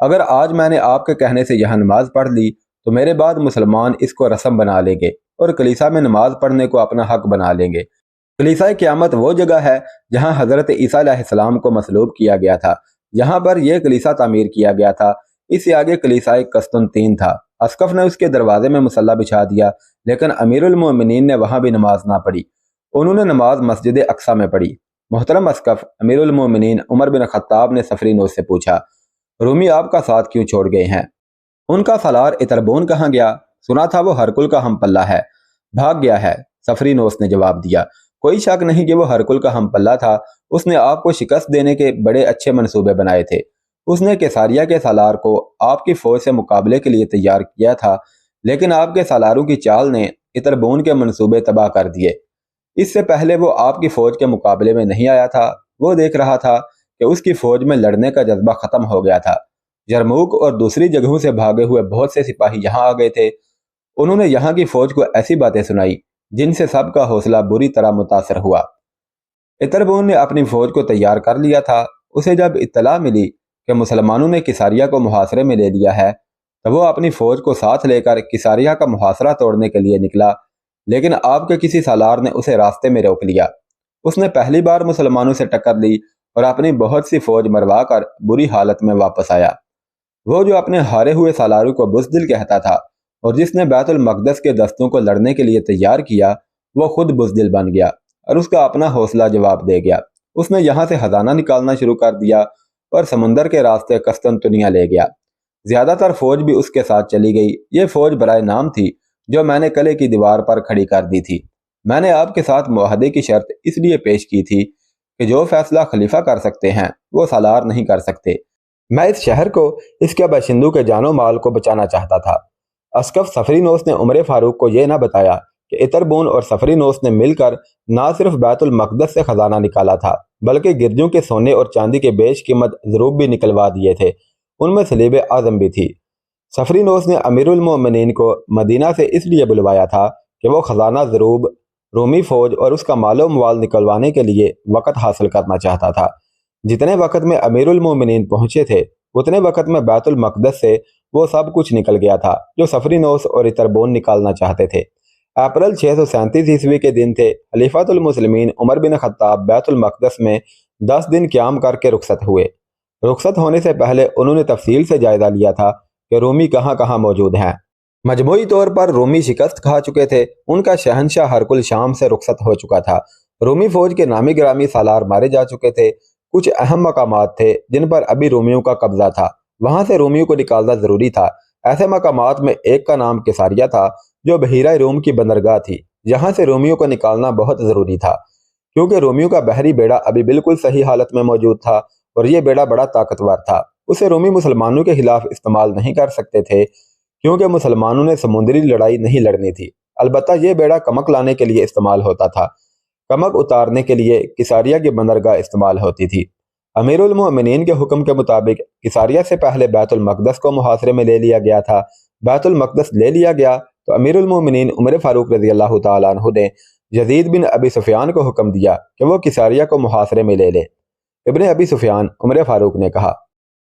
اگر آج میں نے آپ کے کہنے سے یہاں نماز پڑھ لی تو میرے بعد مسلمان اس کو رسم بنا لیں گے اور کلیسا میں نماز پڑھنے کو اپنا حق بنا لیں گے۔ کلیسا قیامت وہ جگہ ہے جہاں حضرت عیسیٰ علیہ السلام کو مصلوب کیا گیا تھا، جہاں پر یہ کلیسا تعمیر کیا گیا تھا۔ اس سے آگے کلیسا قسطنطین تھا۔ اسقف نے اس کے دروازے میں مصلی بچھا دیا، لیکن امیر المومنین نے وہاں بھی نماز نہ پڑھی۔ انہوں نے نماز مسجد اقصی میں پڑھی۔ محترم اسقف امیر المومنین عمر بن خطاب نے سفری نوش سے پوچھا، رومی آپ کا ساتھ کیوں چھوڑ گئے ہیں؟ ان کا سالار اتربون کہاں گیا؟ سنا تھا وہ ہرکل کا ہم پلہ ہے، بھاگ گیا ہے، سفری نوش نے جواب دیا۔ کوئی شک نہیں کہ وہ ہرکل کا ہم پلہ تھا، اس نے آپ کو شکست دینے کے بڑے اچھے منصوبے بنائے تھے۔ اس نے کیساریہ کے سالار کو آپ کی فوج سے مقابلے کے لیے تیار کیا تھا، لیکن آپ کے سالاروں کی چال نے اتربون کے منصوبے تباہ کر دیے۔ اس سے پہلے وہ آپ کی فوج کے مقابلے میں نہیں آیا تھا۔ وہ دیکھ رہا تھا کہ اس کی فوج میں لڑنے کا جذبہ ختم ہو گیا تھا۔ یرموک اور دوسری جگہوں سے بھاگے ہوئے بہت سے سپاہی یہاں آ گئے تھے۔ انہوں نے یہاں کی فوج کو ایسی باتیں سنائی جن سے سب کا حوصلہ بری طرح متاثر ہوا۔ اتربون نے اپنی فوج کو تیار کر لیا تھا۔ اسے جب اطلاع ملی کہ مسلمانوں نے کیساریہ کو محاصرے میں لے لیا ہے تو وہ اپنی فوج کو ساتھ لے کر کیساریہ کا محاصرہ توڑنے کے لیے نکلا، لیکن آپ کے کسی سالار نے اسے راستے میں روک لیا۔ اس نے پہلی بار مسلمانوں سے ٹکر لی اور اپنی بہت سی فوج مروا کر بری حالت میں واپس آیا۔ وہ جو اپنے ہارے ہوئے سالاروں کو بزدل کہتا تھا اور جس نے بیت المقدس کے دستوں کو لڑنے کے لیے تیار کیا، وہ خود بزدل بن گیا اور اس کا اپنا حوصلہ جواب دے گیا۔ اس نے یہاں سے خزانہ نکالنا شروع کر دیا اور سمندر کے راستے قسطنطنیہ لے گیا۔ زیادہ تر فوج بھی اس کے ساتھ چلی گئی۔ یہ فوج برائے نام تھی جو میں نے قلعے کی دیوار پر کھڑی کر دی تھی۔ میں نے آپ کے ساتھ معاہدے کی شرط اس لیے پیش کی تھی کہ جو فیصلہ خلیفہ کر سکتے ہیں وہ سالار نہیں کر سکتے۔ میں اس شہر کو، اس کے باشندوں کے جان و مال کو بچانا چاہتا تھا۔ اسقف سفری نوش نے عمر فاروق کو یہ نہ بتایا کہ اتربون اور سفری نوش نے مل کر نہ صرف بیت المقدس سے خزانہ نکالا تھا بلکہ گرجوں کے سونے اور چاندی کے بیش قیمت ضروب بھی نکلوا دیے تھے۔ ان میں صلیب اعظم بھی تھی۔ سفری نوش نے امیر المومنین کو مدینہ سے اس لیے بلوایا تھا کہ وہ خزانہ ضروب، رومی فوج اور اس کا مال و موال نکلوانے کے لیے وقت حاصل کرنا چاہتا تھا۔ جتنے وقت میں امیر المومنین پہنچے تھے اتنے وقت میں بیت المقدس سے وہ سب کچھ نکل گیا تھا جو سفری نوش اور اتربون نکالنا چاہتے تھے۔ اپریل 637 عیسوی کے دن تھے۔ خلیفۃ المسلمین عمر بن خطاب بیت المقدس میں 10 دن قیام کر کے رخصت ہوئے۔ رخصت ہونے سے پہلے انہوں نے تفصیل سے جائزہ لیا تھا کہ رومی کہاں کہاں موجود ہیں۔ مجموعی طور پر رومی شکست کھا چکے تھے۔ ان کا شہنشاہ ہرکل شام سے رخصت ہو چکا تھا۔ رومی فوج کے نامی گرامی سالار مارے جا چکے تھے۔ کچھ اہم مقامات تھے جن پر ابھی رومیوں کا قبضہ تھا، وہاں سے رومیوں کو نکالنا ضروری تھا۔ ایسے مقامات میں ایک کا نام کیساریہ تھا جو بحیرہ روم کی بندرگاہ تھی، جہاں سے رومیوں کو نکالنا بہت ضروری تھا کیونکہ رومیوں کا بحری بیڑا ابھی بالکل صحیح حالت میں موجود تھا اور یہ بیڑا بڑا طاقتور تھا۔ اسے رومی مسلمانوں کے خلاف استعمال نہیں کر سکتے تھے کیونکہ مسلمانوں نے سمندری لڑائی نہیں لڑنی تھی۔ البتہ یہ بیڑا کمک لانے کے لیے استعمال ہوتا تھا۔ کمک اتارنے کے لیے کیساریہ کی بندرگاہ استعمال ہوتی تھی۔ امیر المومنین کے حکم کے مطابق کیساریہ سے پہلے بیت المقدس کو محاصرے میں لے لیا گیا تھا۔ بیت المقدس لے لیا گیا تو امیر المومنین عمر فاروق رضی اللہ تعالیٰ عنہ نے یزید بن ابی سفیان کو حکم دیا کہ وہ کیساریہ کو محاصرے میں لے لے۔ ابن ابی سفیان عمر فاروق نے کہا،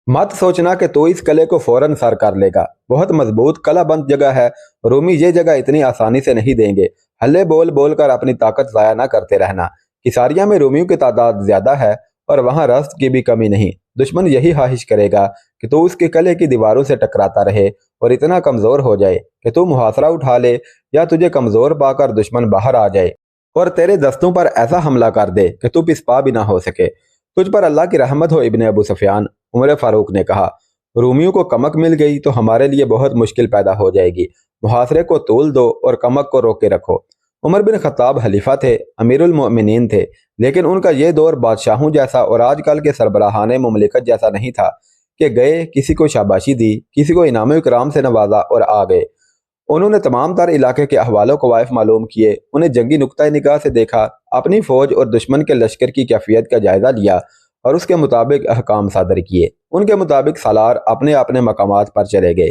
مت سوچنا کہ تو اس قلعے کو فوراً سر کر لے گا، بہت مضبوط قلعہ بند جگہ ہے، رومی یہ جگہ اتنی آسانی سے نہیں دیں گے۔ ہلے بول بول کر اپنی طاقت ضائع نہ کرتے رہنا۔ کیساریہ میں رومیوں کی تعداد زیادہ ہے اور وہاں رزق کی بھی کمی نہیں۔ دشمن یہی خواہش کرے گا کہ تو اس کے قلعے کی دیواروں سے ٹکراتا رہے اور اتنا کمزور ہو جائے کہ تو محاصرہ اٹھا لے یا تجھے کمزور پا کر دشمن باہر آ جائے اور تیرے دستوں پر ایسا حملہ کر دے کہ تو پسپا بھی نہ ہو سکے۔ تجھ پر اللہ کی رحمت ہو ابن ابو سفیان، عمر فاروق نے کہا۔ رومیوں کو کمک مل گئی تو ہمارے لیے بہت مشکل پیدا ہو جائے گی۔ محاصرے کو طول دو اور کمک کو روک کے رکھو۔ عمر بن خطاب خلیفہ تھے، امیر المؤمنین تھے، لیکن ان کا یہ دور بادشاہوں جیسا اور آج کل کے سربراہان مملکت جیسا نہیں تھا کہ گئے، کسی کو شاباشی دی، کسی کو انعام و اکرام سے نوازا اور آ گئے۔ انہوں نے تمام تر علاقے کے احوال و قوائف معلوم کیے، انہیں جنگی نقطہ نگاہ سے دیکھا، اپنی فوج اور دشمن کے لشکر کی کیفیت کا جائزہ لیا اور اس کے مطابق احکام صادر کیے۔ ان کے مطابق سالار اپنے اپنے مقامات پر چلے گئے۔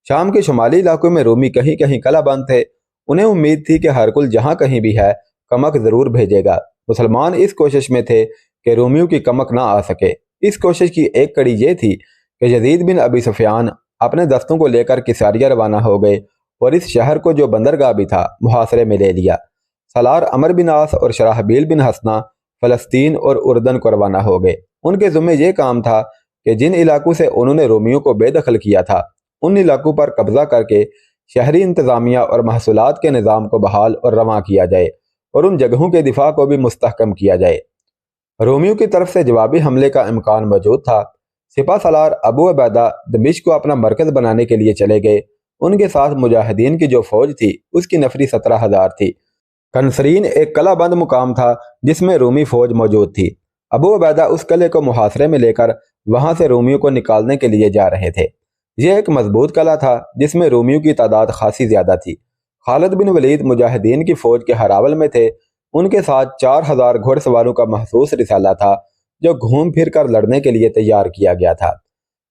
شام کے شمالی علاقوں میں رومی کہیں کہیں قلعہ بند تھے۔ انہیں امید تھی کہ ہرکل جہاں کہیں بھی ہے کمک ضرور بھیجے گا۔ مسلمان اس کوشش میں تھے کہ رومیوں کی کمک نہ آ سکے۔ اس کوشش کی ایک کڑی یہ تھی کہ یزید بن ابی سفیان اپنے دستوں کو لے کر کساریہ روانہ ہو گئے اور اس شہر کو جو بندرگاہ بھی تھا محاصرے میں لے لیا۔ سالار عمر بن عاص اور شراحبیل بن حسنہ فلسطین اور اردن کو روانہ ہو گئے۔ ان کے ذمہ یہ کام تھا کہ جن علاقوں سے انہوں نے رومیوں کو بے دخل کیا تھا ان علاقوں پر قبضہ کر کے شہری انتظامیہ اور محصولات کے نظام کو بحال اور رواں کیا جائے اور ان جگہوں کے دفاع کو بھی مستحکم کیا جائے۔ رومیوں کی طرف سے جوابی حملے کا امکان موجود تھا۔ سپہ سالار ابو عبیدہ دمشق کو اپنا مرکز بنانے کے لیے چلے گئے۔ ان کے ساتھ مجاہدین کی جو فوج تھی اس کی نفری 17,000 تھی۔ کنسرین ایک قلعہ بند مقام تھا جس میں رومی فوج موجود تھی۔ ابو عبیدہ اس قلعے کو محاصرے میں لے کر وہاں سے رومیوں کو نکالنے کے لیے جا رہے تھے۔ یہ ایک مضبوط قلعہ تھا جس میں رومیوں کی تعداد خاصی زیادہ تھی۔ خالد بن ولید مجاہدین کی فوج کے ہراول میں تھے۔ ان کے ساتھ 4,000 گھوڑ سواروں کا مخصوص رسالہ تھا جو گھوم پھر کر لڑنے کے لیے تیار کیا گیا تھا۔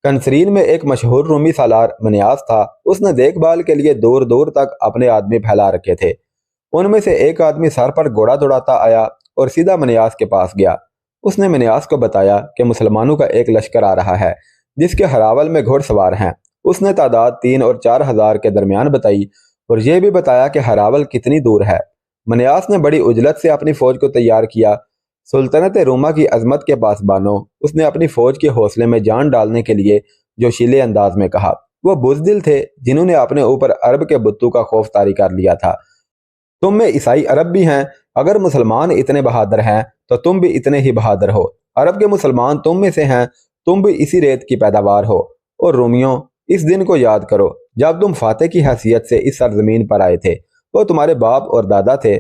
کنسرین میں ایک مشہور رومی سالار منیاس تھا۔ اس نے دیکھ بھال کے لیے دور دور تک اپنے آدمی پھیلا رکھے تھے۔ ان میں سے ایک آدمی سر پر گھوڑا دوڑاتا آیا اور سیدھا منیاس کے پاس گیا۔ اس نے منیاس کو بتایا کہ مسلمانوں کا ایک لشکر آ رہا ہے جس کے ہراول میں گھوڑ سوار ہیں۔ اس نے تعداد 3 اور 4,000 کے درمیان بتائی اور یہ بھی بتایا کہ ہراول کتنی دور ہے۔ منیاس نے بڑی عجلت سے اپنی فوج کو تیار کیا۔ سلطنت روما کی عظمت کے پاسبانوں، اس نے اپنی فوج کے حوصلے میں جان ڈالنے کے لیے جوشیلے انداز میں کہا۔ وہ بزدل تھے جنہوں نے اپنے اوپر عرب کے بتوں کا خوف طاری کر لیا تھا۔ تم میں عیسائی عرب بھی ہیں، اگر مسلمان اتنے بہادر ہیں تو تم بھی اتنے ہی بہادر ہو۔ عرب کے مسلمان تم میں سے ہیں، تم بھی اسی ریت کی پیداوار ہو۔ اور رومیوں، اس دن کو یاد کرو جب تم فاتح کی حیثیت سے اس سرزمین پر آئے تھے۔ وہ تمہارے باپ اور دادا تھے۔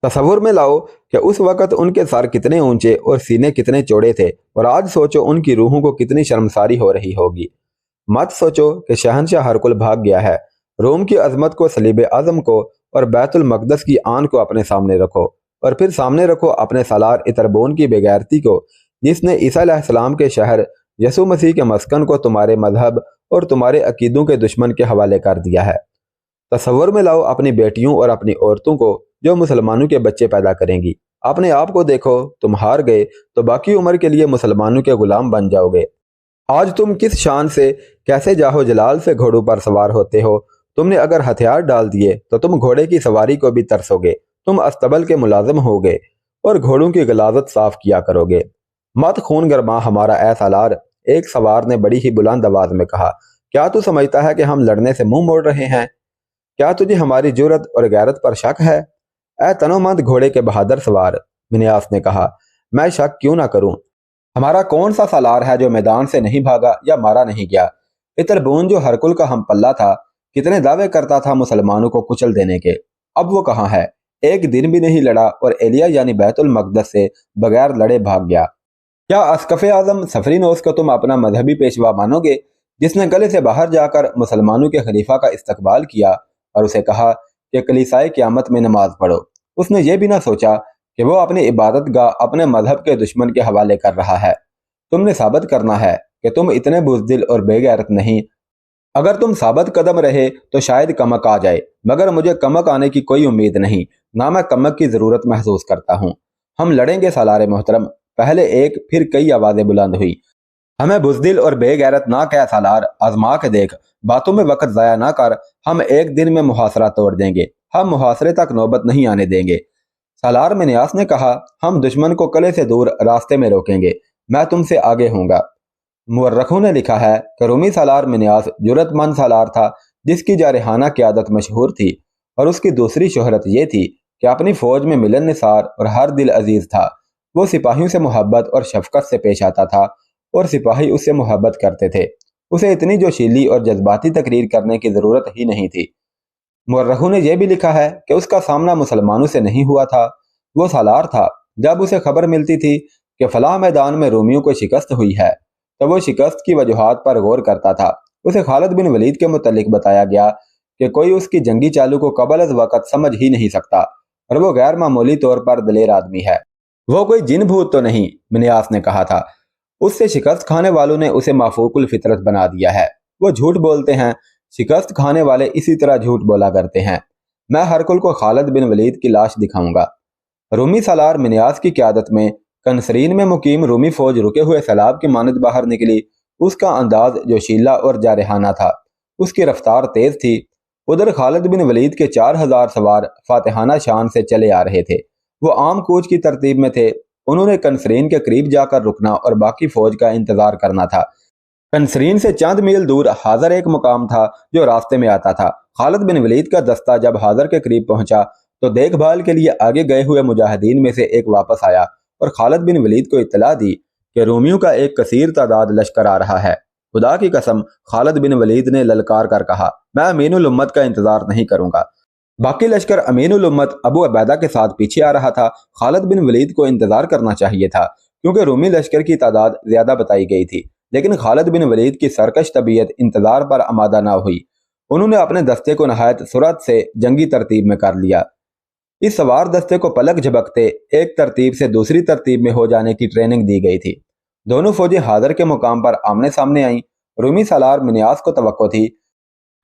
تصور میں لاؤ کہ اس وقت ان کے سر کتنے اونچے اور سینے کتنے چوڑے تھے، اور آج سوچو ان کی روحوں کو کتنی شرمساری ہو رہی ہوگی۔ مت سوچو کہ شہنشاہ ہرکل بھاگ گیا ہے۔ روم کی عظمت کو، صلیب اعظم کو اور بیت المقدس کی آن کو اپنے سامنے رکھو، اور پھر سامنے رکھو اپنے سالار اتربون کی بے غیرتی کو جس نے عیسیٰ علیہ السلام کے شہر یسوع مسیح کے مسکن کو تمہارے مذہب اور تمہارے عقیدوں کے دشمن کے حوالے کر دیا ہے۔ تصور میں لاؤ اپنی بیٹیوں اور اپنی عورتوں کو جو مسلمانوں کے بچے پیدا کریں گی۔ اپنے آپ کو دیکھو، تم ہار گئے تو باقی عمر کے لیے مسلمانوں کے غلام بن جاؤ گے۔ آج تم کس شان سے، کیسے جاہو جلال سے گھوڑوں پر سوار ہوتے ہو۔ تم نے اگر ہتھیار ڈال دیے تو تم گھوڑے کی سواری کو بھی ترسو گے۔ تم استبل کے ملازم ہوگے اور گھوڑوں کی غلاظت صاف کیا کرو گے۔ مت خون گرما ہمارا اے سالار، ایک سوار نے بڑی ہی بلند آواز میں کہا۔ کیا تو سمجھتا ہے کہ ہم لڑنے سے منہ موڑ رہے ہیں؟ کیا تجھے ہماری جرت اور غیرت پر شک ہے؟ اے تنومند گھوڑے کے بہادر سوار، منیاس نے کہا، میں شک کیوں نہ کروں؟ ہمارا کون سا سالار ہے جو میدان سے نہیں بھاگا یا مارا نہیں گیا؟ اتربون جو ہرکل کا ہم پلہ تھا، کتنے دعوے کرتا تھا مسلمانوں کو کچل دینے کے، اب وہ کہاں ہے؟ ایک دن بھی نہیں لڑا اور ایلیا یعنی بیت المقدس سے بغیر لڑے بھاگ گیا۔ کیا اسقف اعظم سفرینوس کو تم اپنا مذہبی پیشوا مانو گے جس نے قلعے سے باہر جا کر مسلمانوں کے خلیفہ کا استقبال کیا اور اسے کہا کہ کلیسائے قیامت میں نماز پڑھو؟ اس نے یہ بھی نہ سوچا کہ وہ اپنی عبادت گاہ اپنے مذہب کے دشمن کے حوالے کر رہا ہے۔ تم نے ثابت کرنا ہے کہ تم اتنے بزدل اور بے غیرت نہیں۔ اگر تم ثابت قدم رہے تو شاید کمک آ جائے، مگر مجھے کمک آنے کی کوئی امید نہیں، نہ میں کمک کی ضرورت محسوس کرتا ہوں۔ ہم لڑیں گے سالار محترم، پہلے ایک پھر کئی آوازیں بلند ہوئی۔ ہمیں بزدل اور بے غیرت نہ کہہ سالار، آزما کے دیکھ، باتوں میں وقت ضائع نہ کر، ہم ایک دن میں محاصرہ توڑ دیں گے، ہم محاصرے تک نوبت نہیں آنے دیں گے۔ سالار منیاس نے کہا، ہم دشمن کو قلعے سے دور راستے میں روکیں گے، میں تم سے آگے ہوں گا۔ مورخوں نے لکھا ہے کہ رومی سالار منیاس جرت مند سالار تھا جس کی جارحانہ قیادت مشہور تھی، اور اس کی دوسری شہرت یہ تھی کہ اپنی فوج میں ملن نثار اور ہر دل عزیز تھا۔ وہ سپاہیوں سے محبت اور شفقت سے پیش آتا تھا اور سپاہی اس سے محبت کرتے تھے۔ اسے اتنی جوشیلی اور جذباتی تقریر کرنے کی ضرورت ہی نہیں تھی۔ مورخوں نے یہ بھی لکھا ہے کہ اس کا سامنا مسلمانوں سے نہیں ہوا تھا۔ وہ سالار تھا، جب اسے خبر ملتی تھی کہ فلاں میدان میں رومیوں کو شکست ہوئی ہے تو وہ شکست کی وجوہات پر غور کرتا تھا۔ اسے خالد بن ولید کے متعلق بتایا گیا کہ کوئی اس کی جنگی چالوں کو قبل از وقت سمجھ ہی نہیں سکتا، اور وہ غیر معمولی طور پر دلیر آدمی ہے۔ وہ کوئی جن بھوت تو نہیں، منیاس نے کہا تھا۔ اس سے شکست کھانے والوں نے اسے مافوق الفطرت بنا دیا ہے۔ وہ جھوٹ بولتے ہیں، شکست کھانے والے اسی طرح جھوٹ بولا کرتے ہیں۔ میں ہرکل کو خالد بن ولید کی لاش دکھاؤں گا۔ رومی سالار منیاس کی قیادت میں کنسرین میں مقیم رومی فوج رکے ہوئے سیلاب کی مانند باہر نکلی۔ اس کا انداز جوشیلا اور جارحانہ تھا، اس کی رفتار تیز تھی۔ ادھر خالد بن ولید کے 4000 سوار فاتحانہ شان سے چلے آ رہے تھے۔ وہ عام کوچ کی ترتیب میں تھے۔ انہوں نے کنسرین کے قریب جا کر رکنا اور باقی فوج کا انتظار کرنا تھا۔ کنسرین سے چند میل دور حاضر ایک مقام تھا جو راستے میں آتا تھا۔ خالد بن ولید کا دستہ جب حاضر کے قریب پہنچا تو دیکھ بھال کے لیے آگے گئے ہوئے مجاہدین میں سے ایک واپس آیا اور خالد بن ولید کو اطلاع دی کہ رومیوں کا ایک کثیر تعداد لشکر آ رہا ہے۔ خدا کی قسم، خالد بن ولید نے للکار کر کہا، میں امین الامت کا انتظار نہیں کروں گا۔ باقی لشکر امین الامت ابو عبیدہ کے ساتھ پیچھے آ رہا تھا۔ خالد بن ولید کو انتظار کرنا چاہیے تھا کیونکہ رومی لشکر کی تعداد زیادہ بتائی گئی تھی، لیکن خالد بن ولید کی سرکش طبیعت انتظار پر آمادہ نہ ہوئی۔ انہوں نے اپنے دستے کو نہایت سرعت سے جنگی ترتیب میں کر لیا۔ اس سوار دستے کو پلک جھپکتے ایک ترتیب سے دوسری ترتیب میں ہو جانے کی ٹریننگ دی گئی تھی۔ دونوں فوجیں حاضر کے مقام پر آمنے سامنے آئیں۔ رومی سالار منیاس کو توقع تھی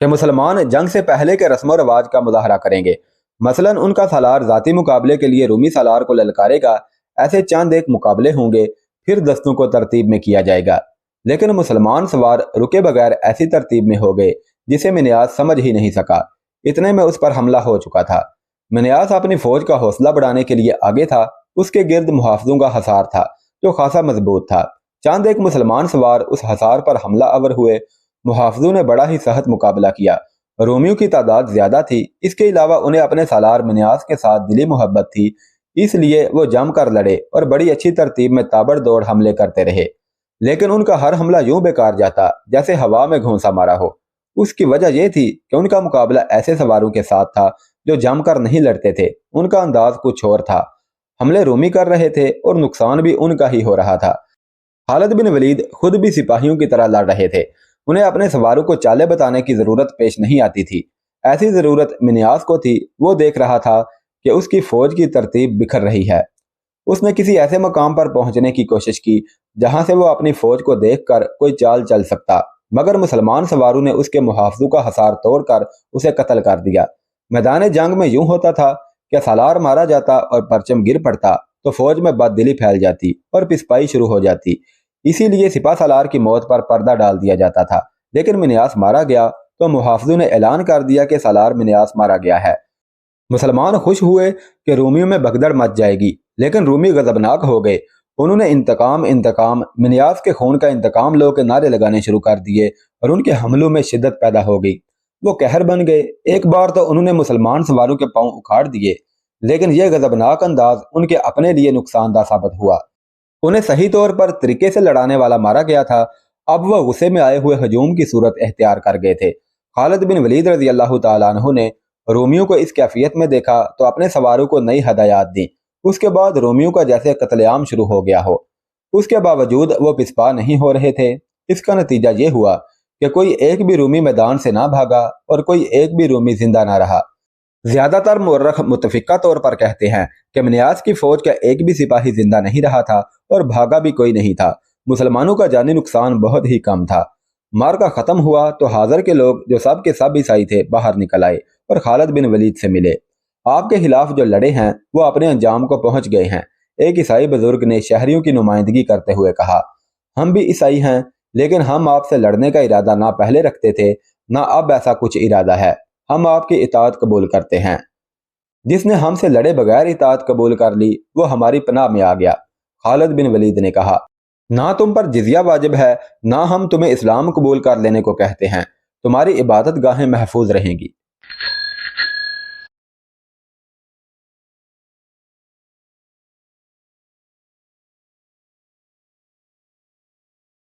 کہ مسلمان جنگ سے پہلے کے رسم و رواج کا مظاہرہ کریں گے، مثلا ان کا سالار ذاتی مقابلے کے لیے رومی سالار کو للکارے گا۔ ایسے چند ایک مقابلے ہوں گے، پھر دستوں کو ترتیب میں کیا جائے گا۔ لیکن مسلمان سوار رکے بغیر ایسی ترتیب میں ہو گئے جسے منیاس سمجھ ہی نہیں سکا۔ اتنے میں اس پر حملہ ہو چکا تھا۔ منیاس اپنی فوج کا حوصلہ بڑھانے کے لیے آگے تھا۔ اس کے گرد محافظوں کا حصار تھا جو خاصا مضبوط تھا۔ چند ایک مسلمان سوار اس حصار پر حملہ آور ہوئے۔ محافظوں نے بڑا ہی سخت مقابلہ کیا۔ رومیوں کی تعداد زیادہ تھی، اس کے علاوہ انہیں اپنے سالار منیاس کے ساتھ دلی محبت تھی، اس لیے وہ جم کر لڑے اور بڑی اچھی ترتیب میں تابڑ دوڑ حملے کرتے رہے۔ لیکن ان کا ہر حملہ یوں بیکار جاتا جیسے ہوا میں گھونسا مارا ہو۔ اس کی وجہ یہ تھی کہ ان کا مقابلہ ایسے سواروں کے ساتھ تھا جو جم کر نہیں لڑتے تھے۔ ان کا انداز کچھ اور تھا۔ حملے رومی کر رہے تھے اور نقصان بھی ان کا ہی ہو رہا تھا۔ خالد بن ولید خود بھی سپاہیوں کی طرح لڑ رہے تھے۔ انہیں اپنے سواروں کو چالیں بتانے کی ضرورت پیش نہیں آتی تھی۔ ایسی ضرورت منیاس کو تھی۔ وہ دیکھ رہا تھا کہ اس کی فوج کی ترتیب بکھر رہی ہے۔ اس نے کسی ایسے مقام پر پہنچنے کی کوشش کی جہاں سے وہ اپنی فوج کو دیکھ کر کوئی چال چل سکتا، مگر مسلمان سواروں نے اس کے محافظوں کا حصار توڑ کر اسے قتل کر دیا۔ میدان جنگ میں یوں ہوتا تھا کہ سالار مارا جاتا اور پرچم گر پڑتا تو فوج میں بد دلی پھیل جاتی اور پسپائی شروع ہو جاتی۔ اسی لیے سپاہ سالار کی موت پر پردہ ڈال دیا جاتا تھا۔ لیکن منیاس مارا گیا تو محافظوں نے اعلان کر دیا کہ سالار منیاس مارا گیا ہے۔ مسلمان خوش ہوئے کہ رومیوں میں بھگدڑ مچ جائے گی، لیکن رومی غضبناک ہو گئے۔ انہوں نے انتقام انتقام، منیاس کے خون کا انتقام لو کے نعرے لگانے شروع کر دیے اور ان کے حملوں میں شدت پیدا ہو گئی۔ وہ قہر بن گئے۔ ایک بار تو انہوں نے مسلمان سواروں کے پاؤں اکھاڑ دیے، لیکن یہ غضبناک انداز ان کے اپنے لیے نقصان دہ ثابت ہوا۔ انہیں صحیح طور پر طریقے سے لڑانے والا مارا گیا تھا۔ اب وہ غصے میں آئے ہوئے ہجوم کی صورت اختیار کر گئے تھے۔ خالد بن ولید رضی اللہ تعالیٰ عنہ نے رومیوں کو اس کیفیت میں دیکھا تو اپنے سواروں کو نئی ہدایات دیں۔ اس کے بعد رومیوں کا جیسے قتل عام شروع ہو گیا ہو۔ اس کے باوجود وہ پسپا نہیں ہو رہے تھے۔ اس کا نتیجہ یہ ہوا کہ کوئی ایک بھی رومی میدان سے نہ بھاگا اور کوئی ایک بھی رومی زندہ نہ رہا۔ زیادہ تر مورخ متفقہ طور پر کہتے ہیں کہ منیاس کی فوج کا ایک بھی سپاہی زندہ نہیں رہا تھا اور بھاگا بھی کوئی نہیں تھا۔ مسلمانوں کا جانی نقصان بہت ہی کم تھا۔ معرکہ ختم ہوا تو حاضر کے لوگ جو سب کے سب عیسائی تھے باہر نکل آئے اور خالد بن ولید سے ملے۔ آپ کے خلاف جو لڑے ہیں وہ اپنے انجام کو پہنچ گئے ہیں۔ ایک عیسائی بزرگ نے شہریوں کی نمائندگی کرتے ہوئے کہا، ہم بھی عیسائی ہیں، لیکن ہم آپ سے لڑنے کا ارادہ نہ پہلے رکھتے تھے نہ اب ایسا کچھ ارادہ ہے۔ ہم آپ کی اطاعت قبول کرتے ہیں۔ جس نے ہم سے لڑے بغیر اطاعت قبول کر لی وہ ہماری پناہ میں آ گیا۔ خالد بن ولید نے کہا، نہ تم پر جزیہ واجب ہے، نہ ہم تمہیں اسلام قبول کر لینے کو کہتے ہیں۔ تمہاری عبادت گاہیں محفوظ رہیں گی۔